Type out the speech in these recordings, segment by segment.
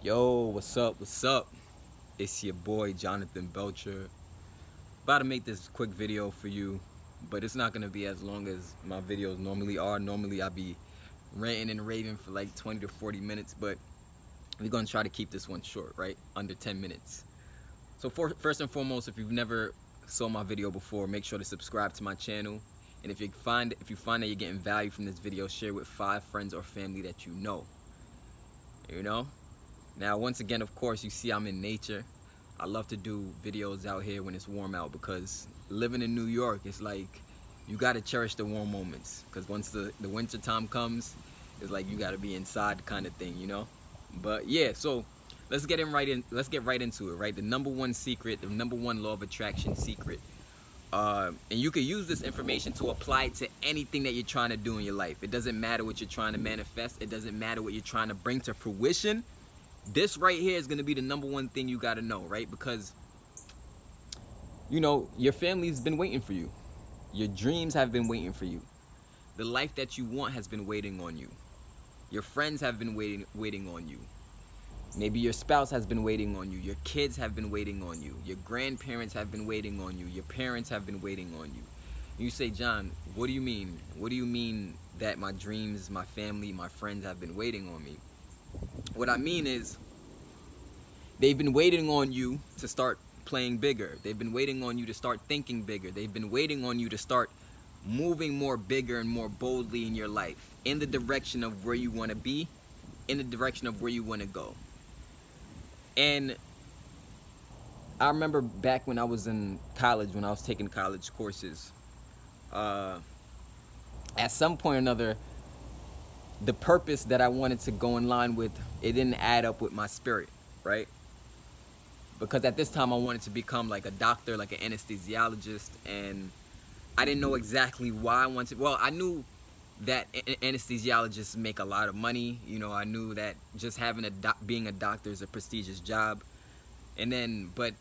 Yo, what's up? What's up? It's your boy Jon Belcher. About to make this quick video for you, but it's not gonna be as long as my videos normally are. Normally I be ranting and raving for like 20 to 40 minutes, but we're gonna try to keep this one short, right? Under 10 minutes. So first and foremost, if you've never saw my video before, make sure to subscribe to my channel. And if you find that you're getting value from this video, share with 5 friends or family that you know. Now, once again, of course, you see I'm in nature. I love to do videos out here when it's warm out, because living in New York, it's like you gotta cherish the warm moments, because once the winter time comes, it's like you gotta be inside kind of thing, you know. But yeah, so let's get right into it, right? The number one secret, the number one law of attraction secret. And you can use this information to apply to anything that you're trying to do in your life. It doesn't matter what you're trying to manifest. It doesn't matter what you're trying to bring to fruition. This right here is going to be the number one thing you got to know, right? Because, you know, your family's been waiting for you. Your dreams have been waiting for you. The life that you want has been waiting on you. Your friends have been waiting on you. Maybe your spouse has been waiting on you. Your kids have been waiting on you. Your grandparents have been waiting on you. Your parents have been waiting on you. You say, John, what do you mean? What do you mean that my dreams, my family, my friends have been waiting on me? What I mean is, they've been waiting on you to start playing bigger. They've been waiting on you to start thinking bigger. They've been waiting on you to start moving more bigger and more boldly in your life, in the direction of where you want to be, in the direction of where you want to go. And I remember back when I was in college, when I was taking college courses, at some point or another, the purpose that I wanted to go in line with, it didn't add up with my spirit, right? Because at this time I wanted to become like a doctor, like an anesthesiologist, and I didn't know exactly why I wanted. Well, I knew that anesthesiologists make a lot of money. You know, I knew that just having being a doctor is a prestigious job, but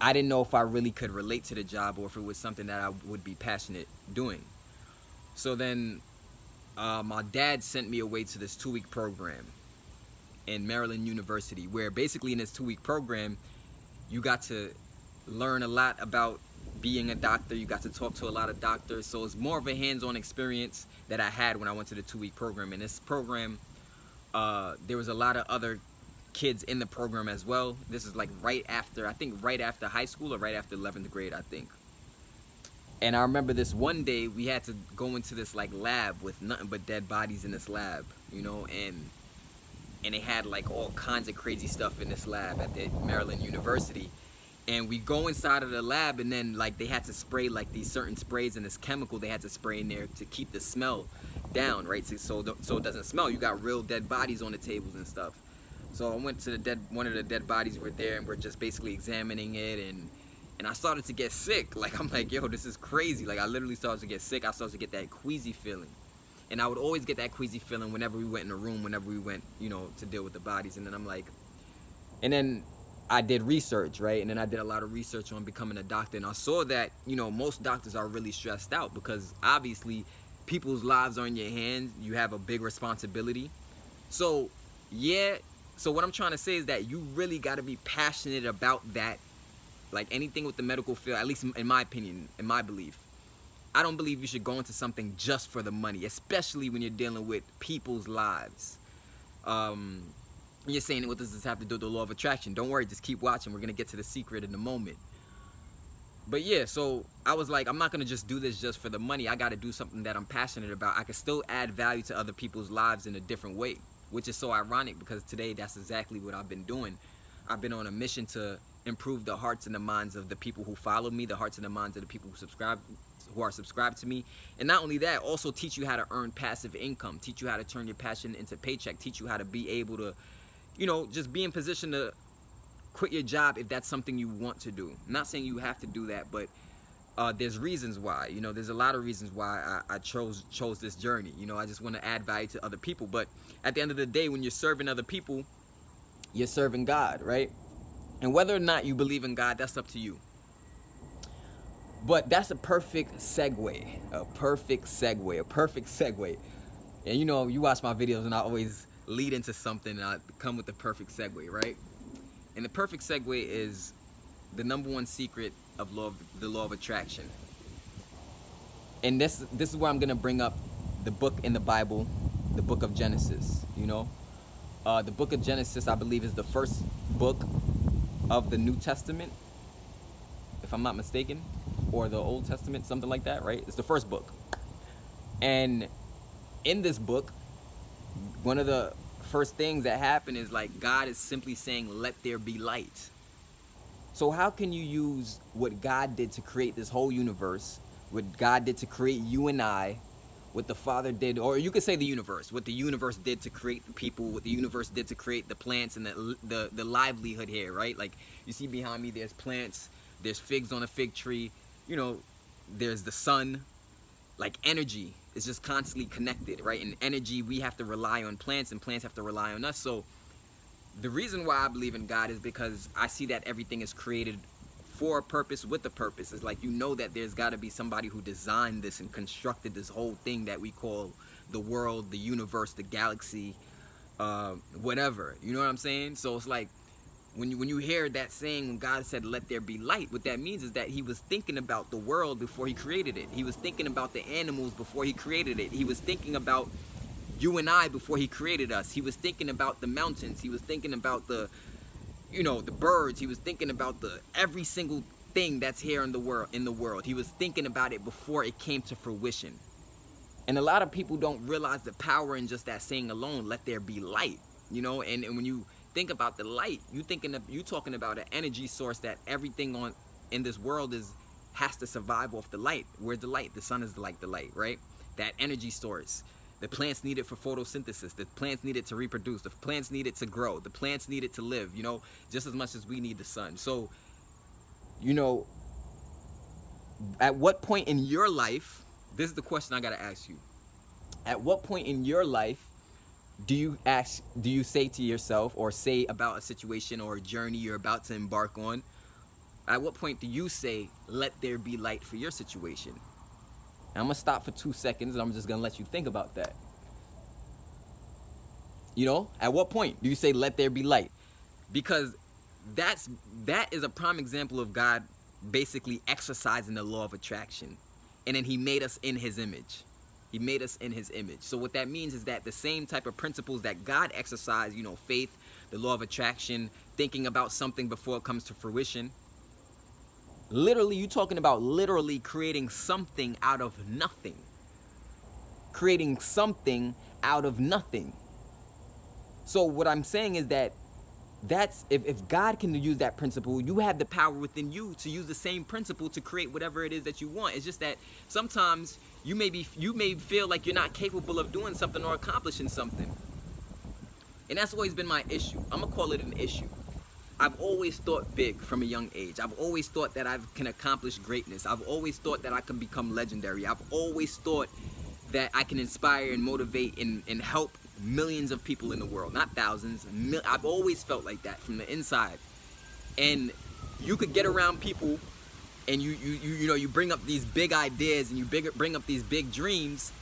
I didn't know if I really could relate to the job or if it was something that I would be passionate doing. So then my dad sent me away to this 2-week program in Maryland University, where basically in this 2-week program you got to learn a lot about being a doctor. You got to talk to a lot of doctors, so it's more of a hands-on experience that I had when I went to the 2-week program. In this program, there was a lot of other kids in the program as well. This is like right after high school, or right after 11th grade, I think. And I remember this one day we had to go into this like lab with nothing but dead bodies in this lab, you know, and they had like all kinds of crazy stuff in this lab at the Maryland University. And we go inside of the lab, and then like they had to spray like these certain sprays and this chemical they had to spray in there to keep the smell down, right? So it doesn't smell. You got real dead bodies on the tables and stuff. So I went to one of the dead bodies were there, and we're just basically examining it, and I started to get sick. Like, I'm like, yo, this is crazy. Like, I literally started to get sick. I started to get that queasy feeling. And I would always get that queasy feeling whenever we went in a room, whenever we went, you know, to deal with the bodies. And then I'm like, and then I did research, right? And then I did a lot of research on becoming a doctor. And I saw that, you know, most doctors are really stressed out, because obviously people's lives are in your hands. You have a big responsibility. So, yeah. So what I'm trying to say is that you really got to be passionate about that. Like anything with the medical field, at least in my opinion, in my belief, I don't believe you should go into something just for the money, especially when you're dealing with people's lives. You're saying, what does this have to do with the law of attraction? Don't worry, just keep watching. We're going to get to the secret in a moment. But yeah, so I was like, I'm not going to just do this just for the money. I got to do something that I'm passionate about. I can still add value to other people's lives in a different way, which is so ironic, because today that's exactly what I've been doing. I've been on a mission to improve the hearts and the minds of the people who follow me, the hearts and the minds of the people who are subscribed to me. And not only that, also teach you how to earn passive income, teach you how to turn your passion into paycheck, teach you how to be able to, you know, just be in position to quit your job if that's something you want to do. I'm not saying you have to do that, but there's reasons why. You know, there's a lot of reasons why I chose this journey. You know, I just want to add value to other people. But at the end of the day, when you're serving other people, you're serving God, right? And whether or not you believe in God, that's up to you. But that's a perfect segue, a perfect segue. And you know, you watch my videos and I always lead into something and come with the perfect segue, right? And the perfect segue is the #1 secret of the law of attraction. And this is where I'm gonna bring up the book in the Bible, the book of Genesis. You know, the book of Genesis, I believe, is the first book of the New Testament, if I'm not mistaken, or the Old Testament, something like that, right? It's the first book. And in this book, one of the first things that happen is like God is simply saying, let there be light. So how can you use what God did to create this whole universe, what God did to create you and I, what the Father did, or you could say the universe, what the universe did to create the people, what the universe did to create the plants and the livelihood here, right? Like you see behind me, there's plants, there's figs on a fig tree, you know, there's the sun. Like energy is just constantly connected, right? And energy, we have to rely on plants and plants have to rely on us. So the reason why I believe in God is because I see that everything is created for a purpose, with a purpose. It's like, you know, that there's got to be somebody who designed this and constructed this whole thing that we call the world, the universe, the galaxy, whatever. You know what I'm saying? So it's like, when you hear that saying, when God said, let there be light, what that means is that he was thinking about the world before he created it. He was thinking about the animals before he created it. He was thinking about you and I before he created us. He was thinking about the mountains. He was thinking about the, you know, the birds. He was thinking about every single thing that's here in the world. He was thinking about it before it came to fruition. And a lot of people don't realize the power in just that saying alone, let there be light, you know, and when you think about the light, you talking about an energy source that everything in this world has to survive off the light. Where's the light? The sun is like the light, right? That energy source. The plants need it for photosynthesis. The plants need it to reproduce. The plants need it to grow. The plants need it to live, you know, just as much as we need the sun. So, you know, at what point in your life, this is the question I got to ask you. At what point in your life do you say to yourself, or say about a situation or a journey you're about to embark on, at what point do you say, let there be light for your situation? And I'm going to stop for 2 seconds and I'm just going to let you think about that. You know, at what point do you say, let there be light? Because that is a prime example of God basically exercising the law of attraction. And then he made us in his image. He made us in his image. So what that means is that the same type of principles that God exercised, you know, faith, the law of attraction, thinking about something before it comes to fruition. Literally, you're talking about literally creating something out of nothing. Creating something out of nothing. So what I'm saying is that if God can use that principle, you have the power within you to use the same principle to create whatever it is that you want. It's just that sometimes you may feel like you're not capable of doing something or accomplishing something. And that's always been my issue. I'm gonna call it an issue. I've always thought big from a young age. I've always thought that I can accomplish greatness. I've always thought that I can become legendary. I've always thought that I can inspire and motivate and help millions of people in the world, not thousands. I've always felt like that from the inside. And you could get around people and you bring up these big ideas and you bring up these big dreams,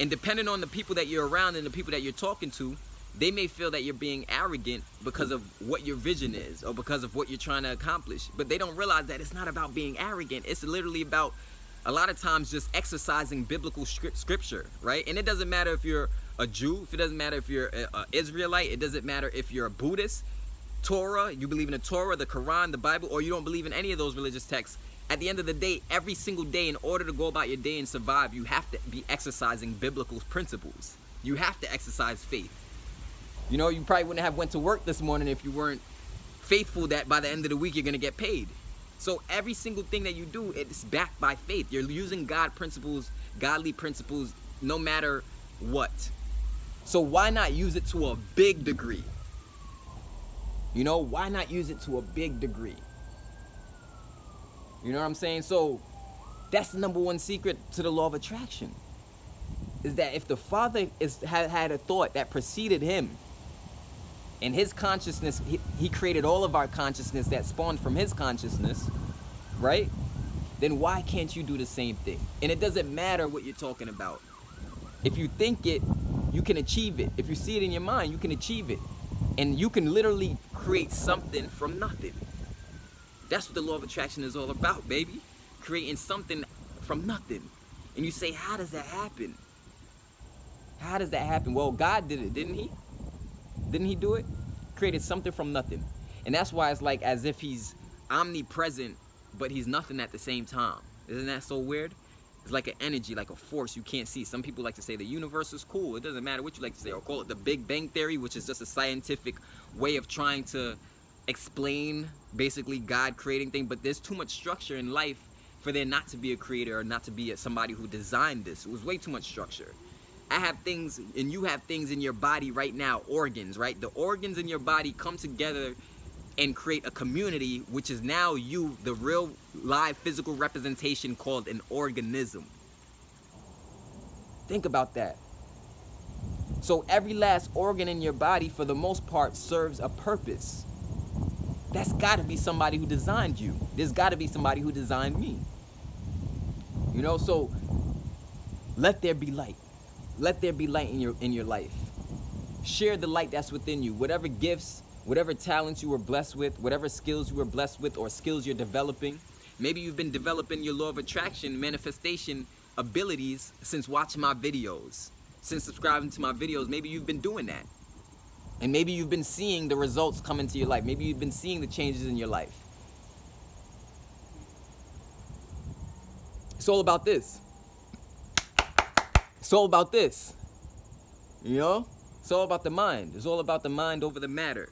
and depending on the people that you're around and the people that you're talking to, they may feel that you're being arrogant because of what your vision is or because of what you're trying to accomplish. But they don't realize that it's not about being arrogant. It's literally about, a lot of times, just exercising biblical scripture, right? And it doesn't matter if you're a Jew, it doesn't matter if you're an Israelite, it doesn't matter if you're a Buddhist, Torah, you believe in the Torah, the Quran, the Bible, or you don't believe in any of those religious texts. At the end of the day, every single day, in order to go about your day and survive, you have to be exercising biblical principles. You have to exercise faith. You know, you probably wouldn't have went to work this morning if you weren't faithful that by the end of the week you're going to get paid. So every single thing that you do, it's backed by faith. You're using godly principles, no matter what. So why not use it to a big degree? You know, why not use it to a big degree? You know what I'm saying? So that's the #1 secret to the law of attraction. Is that if the Father had a thought that preceded him, and his consciousness, he created all of our consciousness that spawned from his consciousness, right? Then why can't you do the same thing? And it doesn't matter what you're talking about. If you think it, you can achieve it. If you see it in your mind, you can achieve it. And you can literally create something from nothing. That's what the law of attraction is all about, baby. Creating something from nothing. And you say, how does that happen? How does that happen? Well, God did it, didn't he? Didn't he do it? Created something from nothing. And that's why it's like as if he's omnipresent, but he's nothing at the same time. Isn't that so weird? It's like an energy, like a force you can't see. Some people like to say the universe is cool. It doesn't matter what you like to say. Or call it the Big Bang Theory, which is just a scientific way of trying to explain basically God creating things. But there's too much structure in life for there not to be a creator or not to be somebody who designed this. It was way too much structure. I have things and you have things in your body right now, organs, right? The organs in your body come together and create a community, which is now you, the real live physical representation called an organism. Think about that. So every last organ in your body, for the most part, serves a purpose. That's got to be somebody who designed you. There's got to be somebody who designed me. You know, so let there be light. Let there be light in your life. Share the light that's within you. Whatever gifts, whatever talents you were blessed with, whatever skills you were blessed with or skills you're developing. Maybe you've been developing your law of attraction, manifestation abilities since watching my videos, since subscribing to my videos. Maybe you've been doing that. And maybe you've been seeing the results come into your life. Maybe you've been seeing the changes in your life. It's all about this. It's all about this. You know? It's all about the mind. It's all about the mind over the matter.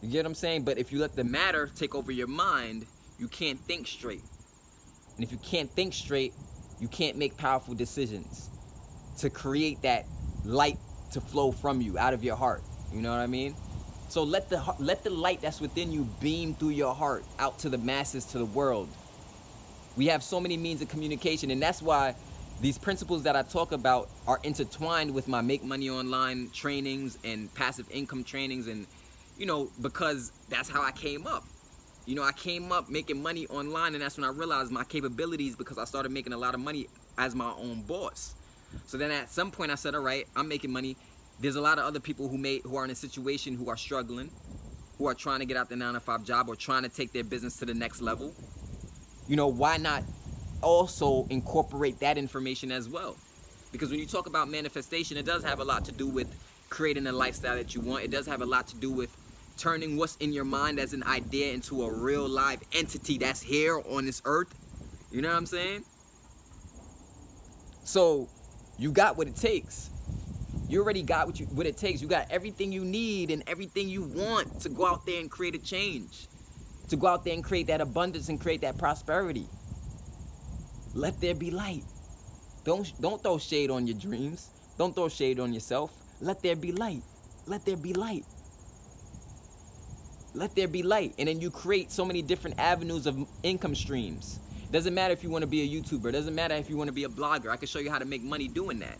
You get what I'm saying? But if you let the matter take over your mind, you can't think straight. And if you can't think straight, you can't make powerful decisions to create that light to flow from you, out of your heart. You know what I mean? So let the light that's within you beam through your heart out to the masses, to the world. We have so many means of communication, and that's why these principles that I talk about are intertwined with my Make Money Online trainings and passive income trainings, and you know, because that's how I came up. You know, I came up making money online, and that's when I realized my capabilities, because I started making a lot of money as my own boss. So then at some point I said, all right, I'm making money. There's a lot of other people who are in a situation, who are struggling, who are trying to get out the 9-to-5 job or trying to take their business to the next level. You know, why not also incorporate that information as well? Because when you talk about manifestation, it does have a lot to do with creating a lifestyle that you want. It does have a lot to do with turning what's in your mind as an idea into a real live entity that's here on this earth. You know what I'm saying? So you got what it takes. You already got what it takes. You got everything you need and everything you want to go out there and create a change, to go out there and create that abundance and create that prosperity. Let there be light. Don't throw shade on your dreams. Don't throw shade on yourself. Let there be light. Let there be light. Let there be light. And then you create so many different avenues of income streams. Doesn't matter if you want to be a YouTuber. Doesn't matter if you want to be a blogger. I can show you how to make money doing that.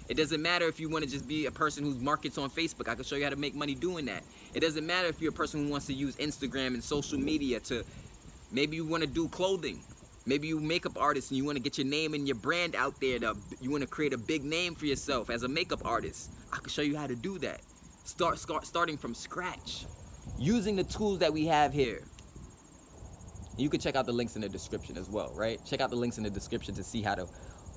It doesn't matter if you want to just be a person who markets on Facebook. I can show you how to make money doing that. It doesn't matter if you're a person who wants to use Instagram and social media to, maybe you want to do clothing. Maybe you're a makeup artist and you want to get your name and your brand out there. You want to create a big name for yourself as a makeup artist. I can show you how to do that. Starting from scratch. Using the tools that we have here. You can check out the links in the description as well, right? Check out the links in the description to see how to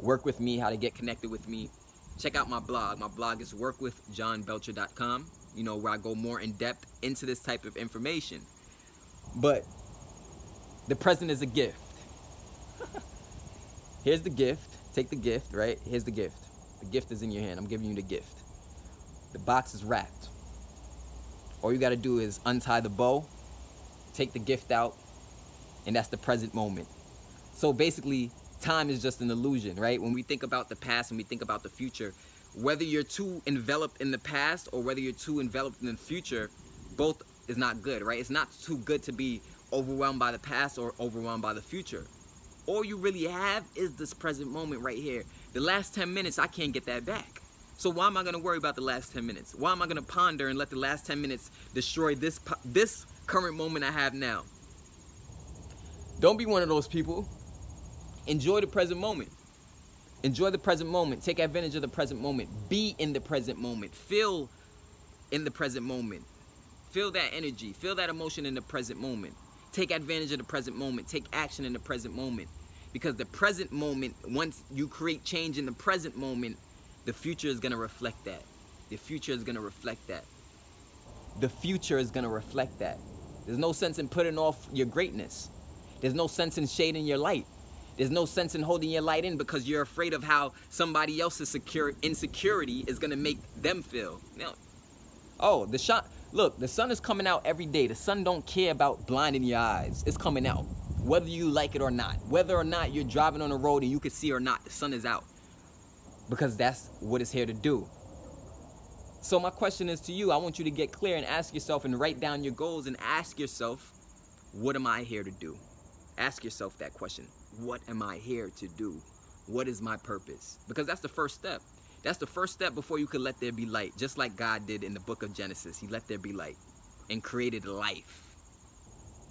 work with me, how to get connected with me. Check out my blog. My blog is workwithjonbelcher.com, you know, where I go more in depth into this type of information. But the present is a gift. Here's the gift. Take the gift, right? Here's the gift. The gift is in your hand. I'm giving you the gift. The box is wrapped. All you got to do is untie the bow, take the gift out, and that's the present moment. So basically, time is just an illusion, right? When we think about the past and we think about the future, whether you're too enveloped in the past or whether you're too enveloped in the future, both is not good, right? It's not too good to be overwhelmed by the past or overwhelmed by the future. All you really have is this present moment right here. The last 10 minutes, I can't get that back. So why am I going to worry about the last 10 minutes? Why am I going to ponder and let the last 10 minutes destroy this current moment I have now? Don't be one of those people. Enjoy the present moment. Enjoy the present moment. Take advantage of the present moment. Be in the present moment. Feel in the present moment. Feel that energy. Feel that emotion in the present moment. Take advantage of the present moment. Take action in the present moment. Because the present moment, once you create change in the present moment, the future is going to reflect that. The future is going to reflect that. The future is going to reflect that. There's no sense in putting off your greatness. There's no sense in shading your light. There's no sense in holding your light in because you're afraid of how somebody else's insecurity is going to make them feel. Now, oh, look, the sun is coming out every day. The sun don't care about blinding your eyes. It's coming out, whether you like it or not. Whether or not you're driving on the road and you can see or not, the sun is out. Because that's what it's here to do. So my question is to you. I want you to get clear and ask yourself and write down your goals and ask yourself, what am I here to do? Ask yourself that question. What am I here to do? What is my purpose? Because that's the first step. That's the first step before you could let there be light. Just like God did in the book of Genesis. He let there be light and created life.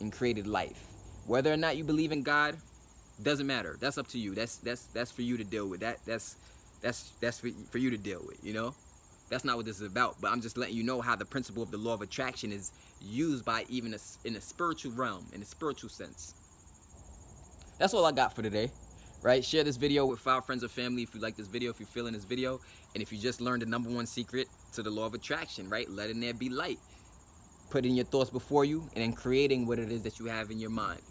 And created life. Whether or not you believe in God, doesn't matter. That's up to you. That's for you to deal with. That's for you to deal with, you know? That's not what this is about, but I'm just letting you know how the principle of the law of attraction is used by even in a spiritual realm, in a spiritual sense. That's all I got for today, right? Share this video with 5 friends or family if you like this video, if you're feeling this video, and if you just learned the #1 secret to the law of attraction, right? Letting there be light. Putting your thoughts before you and then creating what it is that you have in your mind.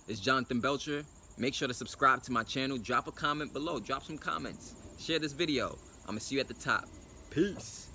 It's Jon Belcher. Make sure to subscribe to my channel. Drop a comment below. Drop some comments. Share this video. I'm going to see you at the top. Peace.